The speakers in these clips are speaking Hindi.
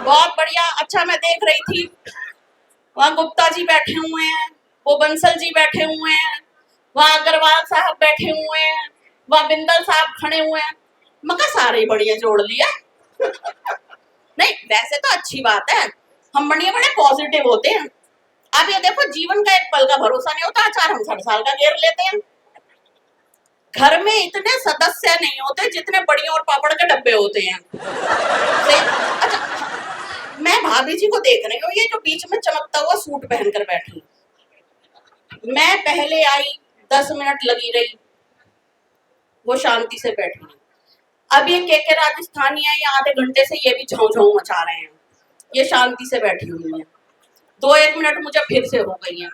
बहुत बढ़िया। अच्छा, मैं देख रही थी वहाँ गुप्ता जी बैठे हुए हैं, वो बंसल जी बैठे हुए हैं, वहाँ अग्रवाल साहब बैठे हुए हैं, वहाँ बिंदल साहब खड़े हुए हैं। मगर सारे ही बढ़िया जोड़ लिया। नहीं, वैसे तो अच्छी बात है, हम बढ़िया बड़े पॉजिटिव होते हैं। अब ये देखो, जीवन का एक पल का भरोसा नहीं होता, अचार हम 60 साल का घेर लेते हैं। घर में इतने सदस्य नहीं होते जितने बड़ियों और पापड़ के डब्बे होते हैं। अच्छा, मैं भाभी जी को देख रही हूँ, ये जो बीच में चमकता हुआ सूट पहनकर बैठी, मैं पहले आई 10 मिनट लगी रही, वो शांति से बैठी। अब ये के राजस्थानी है, ये आधे घंटे से ये भी झाऊ झाऊ मचा रहे हैं, ये शांति से बैठी हुई है। 2-1 मिनट मुझे फिर से हो गई है।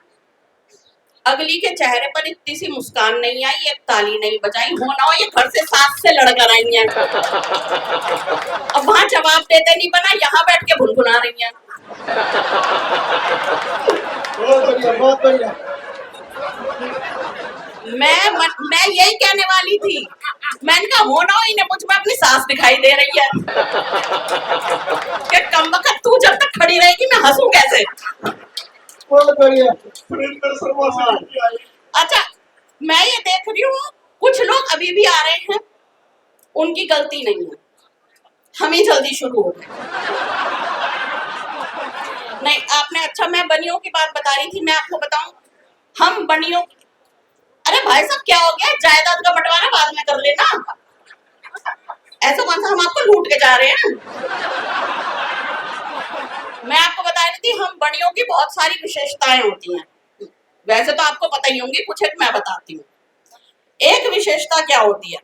अगली के चेहरे पर इतनी सी मुस्कान नहीं आई, एक ताली नहीं बजाई, होना हो ये घर से सास से लड़कर आई हैं। अब वहां जवाब देते नहीं बना, यहाँ बैठ के भुनभुना रही हैं। बहुत बढ़िया, बहुत बढ़िया। मैं यही कहने वाली थी, मैंने कहा होना हो इन्हें मुझ में अपनी सास दिखाई दे रही है कि कमबख्त तू जब तक खड़ी रहेगी मैं हंसूं कैसे। बहुत बढ़िया। अच्छा, मैं ये देख रही हूँ कुछ लोग अभी भी आ रहे हैं, उनकी गलती नहीं है, हम ही जल्दी शुरू हो गए। नहीं आपने, अच्छा मैं बनियों की बात बता रही थी, मैं आपको बताऊं, हम बनियों, अरे भाई साहब क्या हो गया, जायदाद का बंटवारा बाद में कर लेना, ऐसा कौन सा हम आपको लूट के जा रहे हैं। मैं आपको बता रही थी, हम बनियों की बहुत सारी विशेषताएं होती हैं, वैसे तो आपको पता ही होंगी, कुछ एक मैं बताती हूँ। एक विशेषता क्या होती है,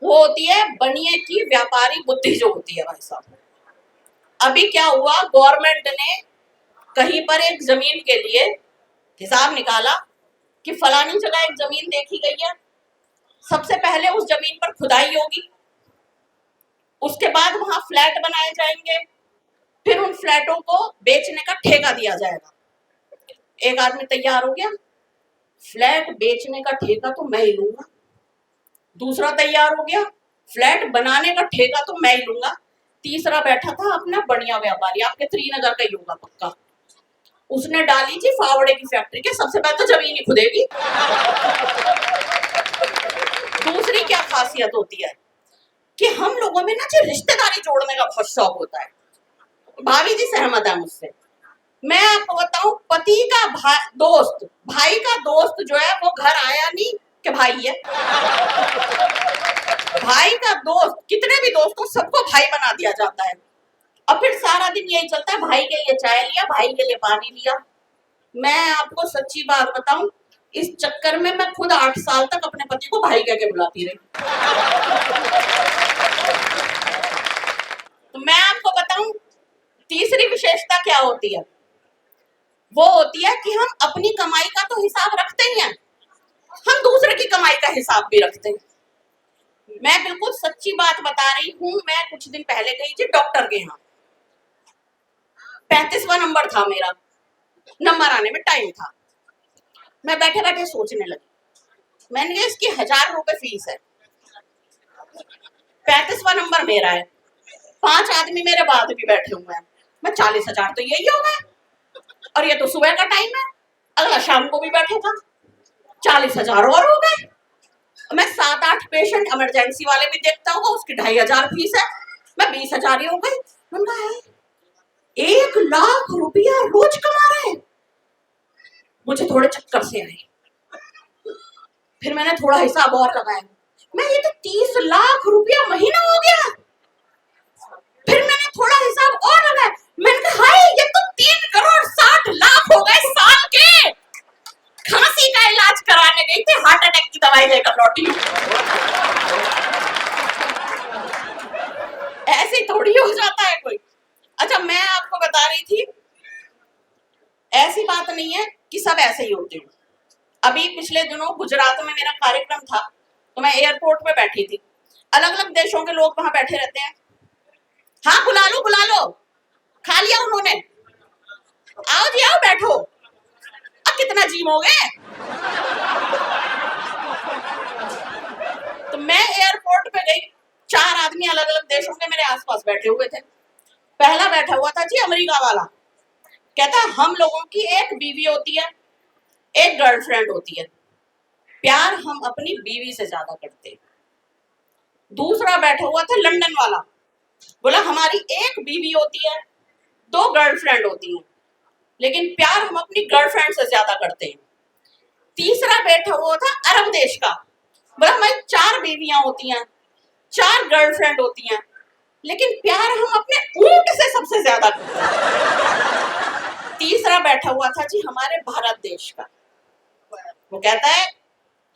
वो होती है बनिए की व्यापारी बुद्धि जो होती है। भाई साहब, अभी क्या हुआ, गवर्नमेंट ने कहीं पर एक जमीन के लिए हिसाब निकाला कि फलानी जगह एक जमीन देखी गई है, सबसे पहले उस जमीन पर खुदाई होगी, उसके बाद वहां फ्लैट बनाए जाएंगे, फिर उन फ्लैटों को बेचने का ठेका दिया जाएगा। एक आदमी तैयार हो गया, फ्लैट बेचने का ठेका तो मैं ही लूंगा। दूसरा तैयार हो गया, फ्लैट बनाने का ठेका तो मैं ही लूंगा। तीसरा बैठा था अपना बढ़िया व्यापारी, आपके 3 नगर का ही होगा पक्का, उसने डाली जी फावड़े की फैक्ट्री के, सबसे पहले तो जमीन ही खुदेगी। दूसरी क्या खासियत होती है कि हम लोगों में ना जो रिश्तेदारी जोड़ने का बहुत शौक होता है, भाभी जी सहमत है मुझसे। मैं आपको बताऊं, पति का दोस्त, भाई का दोस्त जो है वो घर आया नहीं कि भाई है, भाई का दोस्त, कितने भी दोस्तों सबको भाई बना दिया जाता है, और फिर सारा दिन यही चलता है, भाई के लिए चाय लिया, भाई के लिए पानी लिया। मैं आपको सच्ची बात बताऊं, इस चक्कर में मैं खुद 8 साल तक अपने पति को भाई कह के बुलाती रही। तो मैं आपको बताऊं, तीसरी विशेषता क्या होती है, वो होती है कि हम अपनी कमाई का तो हिसाब रखते ही हैं, हम दूसरे की कमाई का हिसाब भी रखते हैं। मैं बिल्कुल सच्ची बात बता रही हूँ, मैं कुछ दिन पहले गई थी डॉक्टर के यहाँ, 35वां नंबर था मेरा, नंबर आने में टाइम था। मैं बैठे बैठे सोचने लगी, मैंने कहा इसकी 1000 रुपए फीस है, 35वां नंबर मेरा है, 5 आदमी मेरे बाद भी बैठे हुए हैं, मैं 40,000 तो यही हो गए, और ये तो सुबह का टाइम है, अगला शाम को भी बैठे था, 40,000 और हो गए। मैं 7-8 पेशेंट इमरजेंसी वाले भी देखता हूँ, उसकी 2,500 फीस है, मैं 20,000 ही हो गई। मैंने कहा 1 लाख रुपया रोज कमा रहे हैं, मुझे थोड़े चक्कर से आए, फिर मैंने थोड़ा हिसाब और लगाया, मैं ये तो 30 लाख रुपया महीना हो गया। फिर मैंने थोड़ा हिसाब और लगाया, मैंने कहा हाय ये तो 3 करोड़ 60 लाख हो गए साल के। खांसी का इलाज कराने गई थी, हार्ट अटैक की दवाई लेकर लौटी। ऐसे थोड़ी हो जाता है कोई। अच्छा, मैं आपको बता रही थी, ऐसी बात नहीं है कि सब ऐसे ही होते हैं। अभी पिछले दिनों गुजरात में मेरा कार्यक्रम था, तो मैं एयरपोर्ट पे बैठी थी, अलग अलग देशों के लोग वहां बैठे रहते हैं। हाँ बुला लो, खा लिया उन्होंने, आओ जी आओ बैठो, अब कितना जीमोगे। तो मैं एयरपोर्ट पे गई, 4 आदमी अलग अलग देशों के मेरे आसपास बैठे हुए थे। पहला बैठा हुआ था जी अमेरिका वाला, कहता हम लोगों की एक बीवी होती है, एक गर्लफ्रेंड होती है, प्यार हम अपनी बीवी से ज्यादा करते हैं। दूसरा बैठा हुआ था लंदन वाला, बोला हमारी एक बीवी होती है, दो गर्लफ्रेंड होती हैं, लेकिन प्यार हम अपनी गर्लफ्रेंड से ज्यादा करते हैं। तीसरा बैठा हुआ था अरब देश का, बोला हमारी चार बीवियां होती हैं, चार गर्लफ्रेंड होती हैं, लेकिन प्यार हम अपने ऊंट से सबसे ज्यादा करते हैं। तीसरा बैठा हुआ था जी हमारे भारत देश का, वो कहता है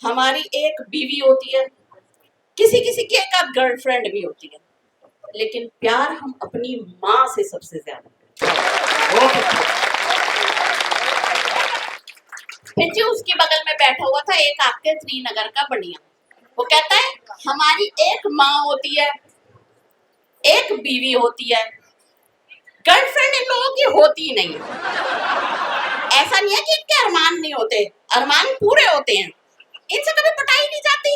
हमारी एक बीवी होती है, किसी किसी की एक आध गर्लफ्रेंड भी होती है, लेकिन प्यार हम अपनी माँ से सबसे ज्यादा करते हैं। फिर जी उसके बगल में बैठा हुआ था एक आपके श्रीनगर का बढ़िया, वो कहता है हमारी एक माँ होती है, एक बीवी होती है, गर्लफ्रेंड इन लोगों की होती ही नहीं। ऐसा नहीं है कि इनके अरमान नहीं होते, अरमान पूरे होते हैं, इनसे कभी पटाई नहीं जाती।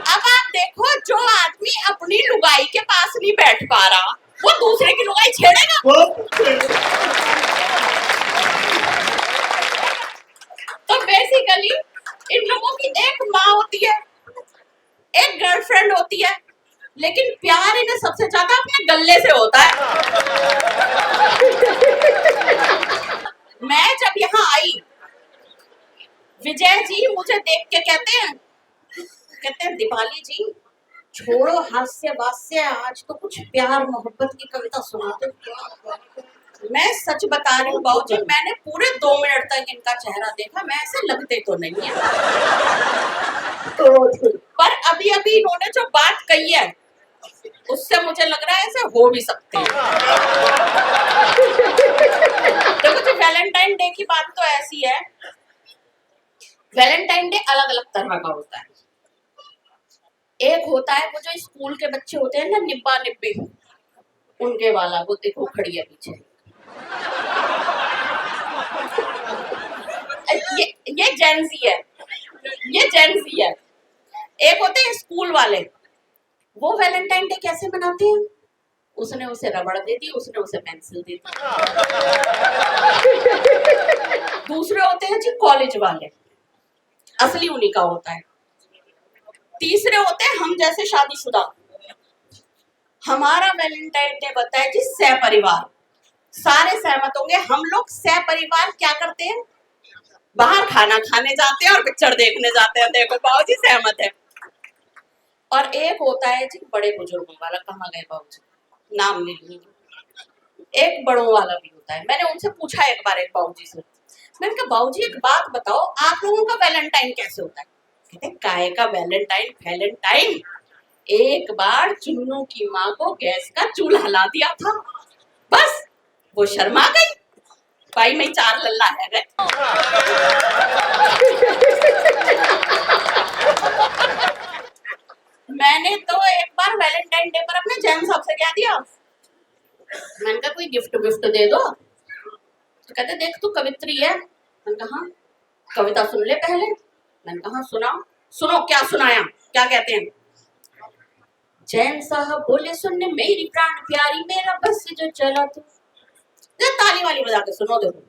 अब आप देखो जो आदमी अपनी लुगाई के पास नहीं बैठ पा रहा, वो दूसरे की लुगाई छेड़ेगा। तो बेसिकली इन लोगों की एक माँ होती है, एक गर्लफ्रेंड होती है, लेकिन प्यार इन्हें सबसे ज्यादा अपने गले से होता है। मैं जब यहाँ आई, विजय जी मुझे देख के कहते हैं दीपाली जी छोड़ो हास्य वास्य, आज तो कुछ प्यार मोहब्बत की कविता सुनाते। मैं सच बता रही हूँ बाबूजी, मैंने पूरे 2 मिनट तक इनका चेहरा देखा, मैं ऐसे लगते तो नहीं है, पर अभी अभी इन्होंने जो बात कही है उससे मुझे लग रहा है ऐसे हो भी सकते हैं। देखो जी वैलेंटाइन डे की बात तो ऐसी है, वैलेंटाइन डे अलग अलग तरह का होता है। एक होता है वो जो स्कूल के बच्चे होते हैं ना, निब्बा निब्बी, उनके वाला, वो देखो खड़ी है पीछे, ये जेंजी है, ये जेंजी है। एक होते हैं स्कूल वाले, वो वैलेंटाइन डे कैसे मनाते हैं, उसने उसे रबड़ दे दी, उसने उसे पेंसिल दे दी। दूसरे होते हैं जी कॉलेज वाले, असली उन्हीं का होता है। तीसरे होते हैं हम जैसे शादीशुदा, हमारा वैलेंटाइन डे होता है जी सहपरिवार, सारे सहमत होंगे हम लोग सहपरिवार क्या करते हैं, बाहर खाना खाने जाते हैं और पिक्चर देखने जाते हैं। देखो बाबूजी सहमत है। और एक होता है जी बड़े बुजुर्गों वाला, कहाँ गए बाबूजी, नाम नहीं लूंगी। एक बड़ों वाला भी होता है। मैंने उनसे पूछा एक बार एक बाबूजी से, मैंने कहा बाबूजी एक बात बताओ, आप लोगों का वैलेंटाइन कैसे होता है? कहते काहे का वैलेंटाइन, वैलेंटाइन एक बार चुन्नू की माँ को गैस का चूल्हा ला दिया था, बस वो शर्मा गई, भाई मैं 4 लल्ला है गए। मैंने तो एक बार वैलेंटाइन डे पर अपने जैन साहब से क्या दिया, मैंने कहा कोई गिफ्ट विफ्ट दे दो, तो कहते देख तू कवित्री है। मैंने कहा हाँ, कविता सुन ले पहले। मैंने कहा सुनाओ। सुनो क्या सुनाया, क्या कहते हैं, जैन साहब बोले सुनने मेरी प्राण प्यारी, मेरा बस जो चला तू, ताली वाली बजा के सुनो, देखो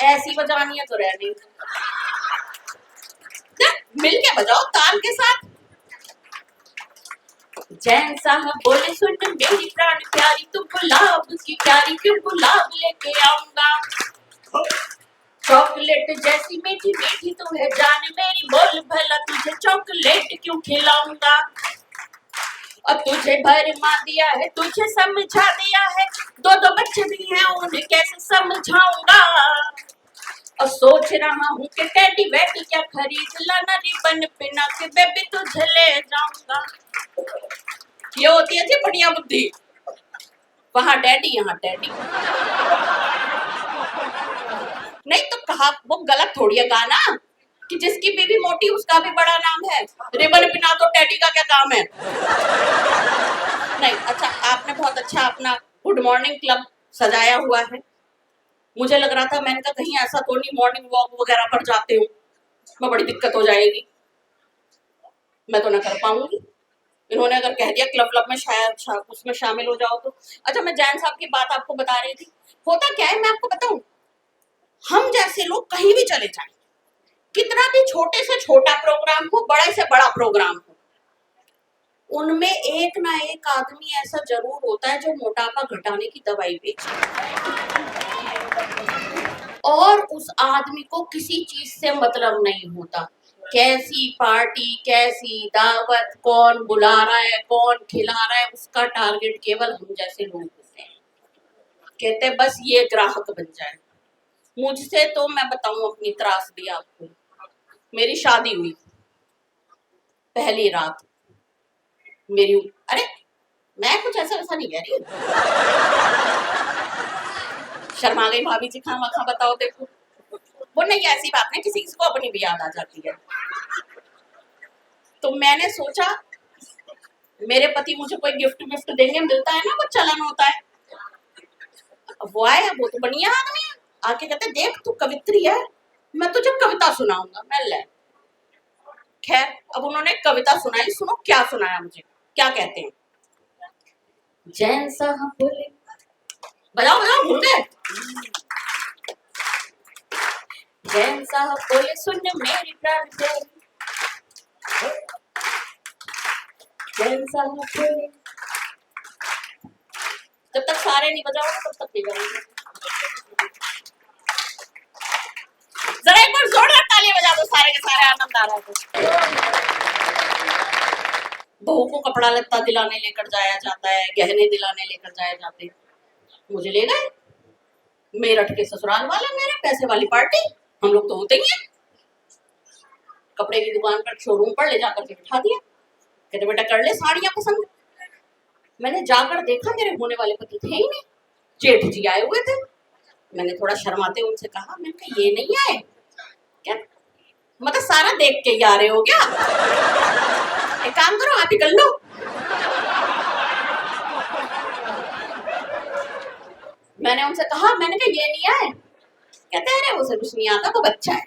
ऐसी बजानी है तो रहनी, मिल के बजाओ ताल के साथ। जैन साहब बोले सुन मेरी प्राण प्यारी, तू गुलाब की प्यारी, क्यों गुलाब लेके आऊंगा, चॉकलेट जैसी मीठी मीठी तू है जान मेरी, बोल भला तुझे चॉकलेट क्यों खिलाऊंगा, और तुझे भरमा दिया है, तुझे समझा दिया है, 2 बच्चे भी हैं उन्हें कैसे समझाऊंगा, और सोच रहा हूँ कि टेडी बेटी क्या खरीद लाना, रिबन पिना के बेबी तुझे ले जाऊंगा। ये होती है जी बढ़िया बुद्धि, वहां डैडी यहाँ डैडी। नहीं तो कहा वो गलत थोड़ी है गाना कि जिसकी बीवी मोटी उसका भी बड़ा नाम है, रिबन पिना तो टेडी का क्या काम है। नहीं अच्छा, आपने बहुत अच्छा अपना गुड मॉर्निंग क्लब सजाया हुआ है, मुझे लग रहा था, मैंने कहा कहीं ऐसा तो नहीं मॉर्निंग वॉक वगैरह पर जाते हो, मैं बड़ी दिक्कत हो जाएगी, मैं तो ना कर पाऊंगी, इन्होंने अगर कह दिया क्लब क्लब में शायद उसमें शामिल हो जाओ तो। अच्छा, मैं जैन साहब की बात आपको बता रही थी। होता क्या है मैं आपको बताऊं, हम जैसे लोग कहीं भी चले जाएं, कितना भी छोटे से छोटा प्रोग्राम हो, बड़े से बड़ा प्रोग्राम हो, उनमें एक ना एक आदमी ऐसा जरूर होता है जो मोटापा घटाने की दवाई बेचता है, और उस आदमी को किसी चीज से मतलब नहीं होता। कैसी पार्टी, कैसी दावत, कौन बुला रहा है, कौन खिला रहा है, उसका टारगेट केवल हम जैसे लोग होते हैं। कहते हैं बस ये ग्राहक बन जाए। मुझसे तो मैं बताऊं अपनी त्रासदी आपको, मेरी शादी हुई, पहली रात मेरी, अरे मैं कुछ ऐसा वैसा नहीं कह रही हूँ, शर्मा गई भाभी जी, खामा खा बताओ देखो। वो नहीं, ऐसी बात नहीं, किसी को अपनी भी याद आ जाती है। तो मैंने सोचा मेरे पति मुझे कोई गिफ्ट विफ्ट देंगे, मिलता है ना, वो चलन होता है। वो आए, वो तो बढ़िया आदमी है, आके कहते देख तू कवित्री है, मैं तुझे कविता सुनाऊंगा। मैं ले, खैर अब उन्होंने कविता सुनाई, सुनो क्या सुनाया मुझे, क्या कहते हैं। जैन साहब बोले, बजाओ बजाओ भूल गए। जैन साहब बोले सुन मेरी प्राण प्यारी, जैन साहब बोले, जब तक सारे नहीं बजाओगे तब तक नहीं बजाओगे। जरा एक बार जोरदार ताली बजा दो, सारे के सारे आनंद आ रहा है। बहू को कपड़ा लत्ता दिलाने लेकर जाया जाता है, गहने दिलाने लेकर जाए जाते, मुझे ले गए मेरठ के ससुराल वाले, मेरे पैसे वाली पार्टी, हम लोग तो होते ही हैं। कपड़े की दुकान पर, शोरूम पर ले जाकर के बिठा दिया, कहते बेटा कर ले साड़ियां पसंद। मैंने जाकर देखा मेरे होने वाले पति थे ही नहीं, जेठ जी आए हुए थे। मैंने थोड़ा शर्माते उनसे कहा, मैंने कहा ये नहीं आए क्या, मतलब सारा देख के ही आ रहे हो क्या, एक काम करो आप ही कर लो। मैंने उनसे कहा, मैंने कहा ये नहीं आए, कहते अरे उसे कुछ नहीं आता, वो बच्चा है।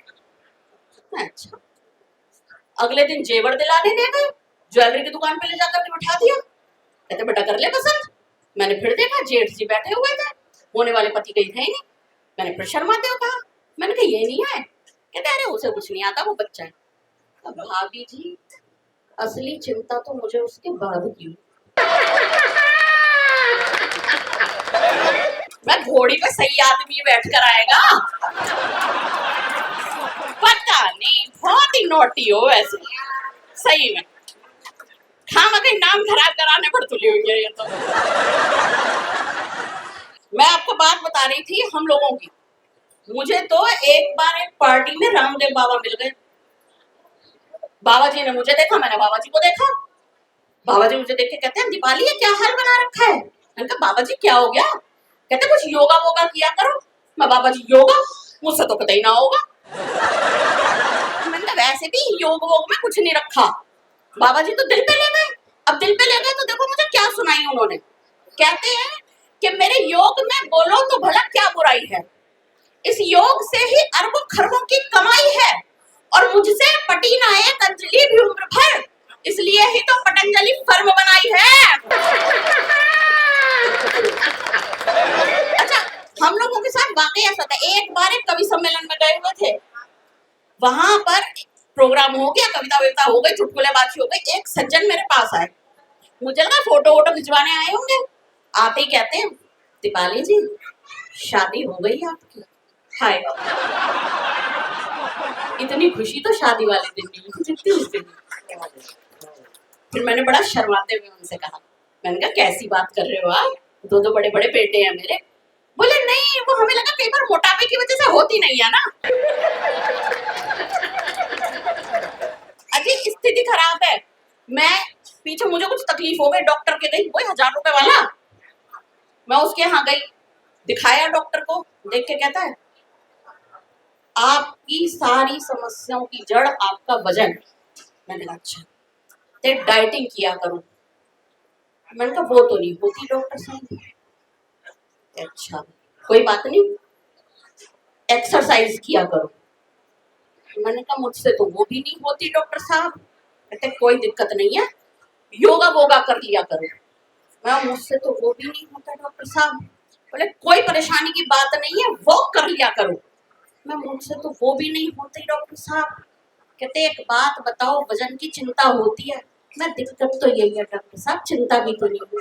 अच्छा, अगले दिन जेवर दिलाने ले गए, ज्वेलरी की दुकान पे ले जाकर के बिठा दिया, कहते बेटा कर ले पसंद। मैंने फिर देखा जेठ जी बैठे हुए थे, होने वाले पति कहीं थे ही नहीं। मैंने फिर शर्माते हुए कहा, मैंने कहा ये नहीं आए, कहते अरे उसे कुछ नहीं आता, वो बच्चा है। अब भाभी जी असली चिंता तो मुझे उसके बाद की। मैं घोड़ी पे सही आदमी बैठ कर आएगा, पता नहीं, बहुत ही नोटी हो वैसे, सही में खामा के नाम खराब कराने पर तुली हुई है ये तो। मैं आपको बात बता रही थी हम लोगों की। मुझे तो एक बार एक पार्टी में रामदेव बाबा मिल गए। बाबा जी ने मुझे देखा, मैंने बाबा जी को देखा। बाबा जी मुझे देख के कहते हैं दीपाली ये क्या हाल बना रखा है। मैंने कहा बाबा जी क्या हो गया, कहते कुछ योगा वोगा किया करो। मैं बाबा जी योगा, मुझसे तो कतई ना होगा। मैंने वैसे भी योग वोग में कुछ नहीं रखा। बाबा जी तो दिल पे ले गए। अब दिल पे ले गए तो देखो मुझे क्या सुनाई उन्होंने। कहते हैं कि मेरे योग में बोलो तो भला क्या बुराई है, इस योग से ही अरबों खरबों की कमाई है, और मुझसे पटी ना एक अंजलि भी उम्र भर, इसलिए ही तो पतंजलि फर्म बनाई है। अच्छा, हम लोगों के साथ वाकई ऐसा था। एक बार एक कवि सम्मेलन में गए हुए थे, वहां पर प्रोग्राम हो गया, कविता वविता हो गई, चुटकुलेबाजी हो गई। एक सज्जन मेरे पास आए, मुझे लगा फोटो वोटो खिंचवाने आए होंगे। आते ही कहते हैं दीपाली जी शादी हो गई आपकी। हाय, इतनी खुशी तो शादी वाले दिन नहीं जितनी उस दिन। फिर मैंने बड़ा शर्माते हुए उनसे कहा, मैंने कहा कैसी बात कर रहे हो आप, दो दो बड़े बड़े बेटे हैं मेरे। बोले नहीं, वो हमें लगा कई बार मोटापे की वजह से होती नहीं है ना। अजी स्थिति खराब है, मैं पीछे मुझे कुछ तकलीफ हो गई, डॉक्टर के गई, वही 1000 रुपए वाला। मैं उसके यहाँ गई, दिखाया डॉक्टर को, देख के कहता है आपकी सारी समस्याओं की जड़ आपका वजन। मैंने कहा अच्छा, ते डाइटिंग किया करो। मैंने कहा वो तो नहीं होती डॉक्टर साहब। अच्छा कोई बात नहीं, एक्सरसाइज किया करो। मैंने कहा मुझसे तो वो भी नहीं होती डॉक्टर साहब। कहते कोई दिक्कत नहीं है, योगा वोगा कर लिया करो। मैं मुझसे तो वो भी नहीं होता डॉक्टर साहब। बोले कोई परेशानी की बात नहीं है, वॉक कर लिया करो। मैं मुझसे तो वो भी नहीं होती डॉक्टर साहब। कहते एक बात बताओ, वजन की चिंता होती है। मैं दिक्कत तो यही है डॉक्टर साहब, चिंता भी तो नहीं